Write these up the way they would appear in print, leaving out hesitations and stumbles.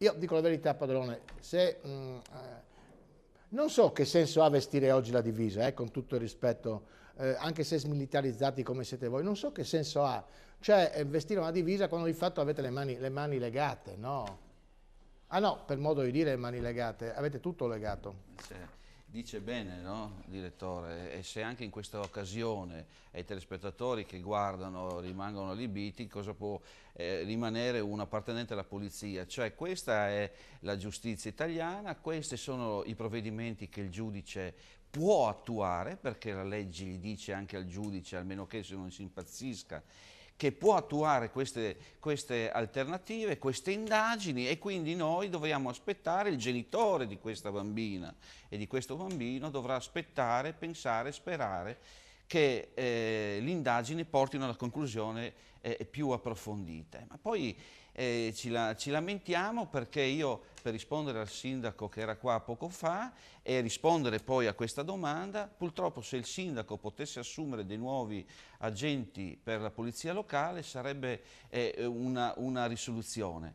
io dico la verità, padrone, se, non so che senso ha vestire oggi la divisa, con tutto il rispetto, anche se smilitarizzati come siete voi, non so che senso ha, cioè vestire una divisa quando di fatto avete le mani legate, no? Ah no, per modo di dire le mani legate, avete tutto legato. Dice bene, no, direttore? E se anche in questa occasione ai telespettatori che guardano rimangono allibiti, cosa può rimanere un appartenente alla polizia? Cioè questa è la giustizia italiana, questi sono i provvedimenti che il giudice può attuare, perché la legge gli dice anche al giudice, almeno che se non si impazzisca, che può attuare queste alternative, queste indagini, e quindi noi dobbiamo aspettare, il genitore di questa bambina e di questo bambino dovrà aspettare, pensare, sperare che le indagini portino alla conclusione più approfondite. Ma poi ci lamentiamo perché io, per rispondere al sindaco che era qua poco fa e rispondere poi a questa domanda, purtroppo se il sindaco potesse assumere dei nuovi agenti per la polizia locale sarebbe una risoluzione.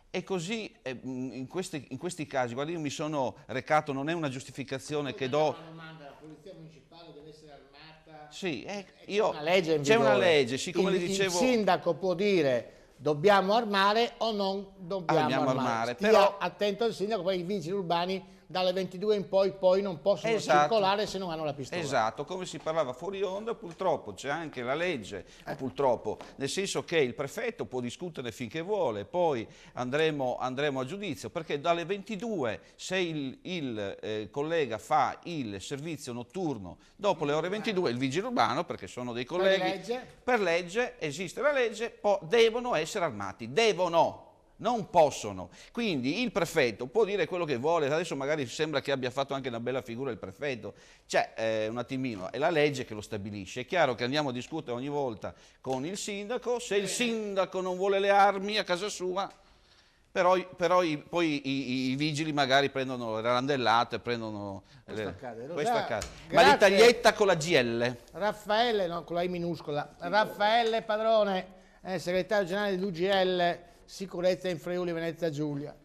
E così in questi casi, guarda, io mi sono recato, non è una giustificazione che do. Una domanda, la polizia municipale deve essere armata? Sì, C'è una legge, siccome le il dicevo. sindaco può dire dobbiamo armare o non dobbiamo armare. Stia però attento il sindaco, poi i vigili urbani dalle 22 in poi non possono circolare se non hanno la pistola. Esatto, come si parlava fuori onda, purtroppo c'è anche la legge, purtroppo, nel senso che il prefetto può discutere finché vuole, poi andremo a giudizio, perché dalle 22, se il collega fa il servizio notturno dopo le ore 22, il vigile urbano, perché sono dei colleghi, per legge, esiste la legge, devono essere armati, devono. Non possono, quindi il prefetto può dire quello che vuole, adesso magari sembra che abbia fatto anche una bella figura il prefetto, cioè un attimino, è la legge che lo stabilisce, è chiaro che andiamo a discutere ogni volta con il sindaco, se il sindaco non vuole le armi a casa sua, però poi i vigili magari prendono le randellate, prendono questo accade. Questo accade. Ma l'itaglietta con la GL. Raffaele, no, con la I minuscola, Raffaele Padrone, segretario generale dell'UGL Sicurezza in Friuli Venezia Giulia.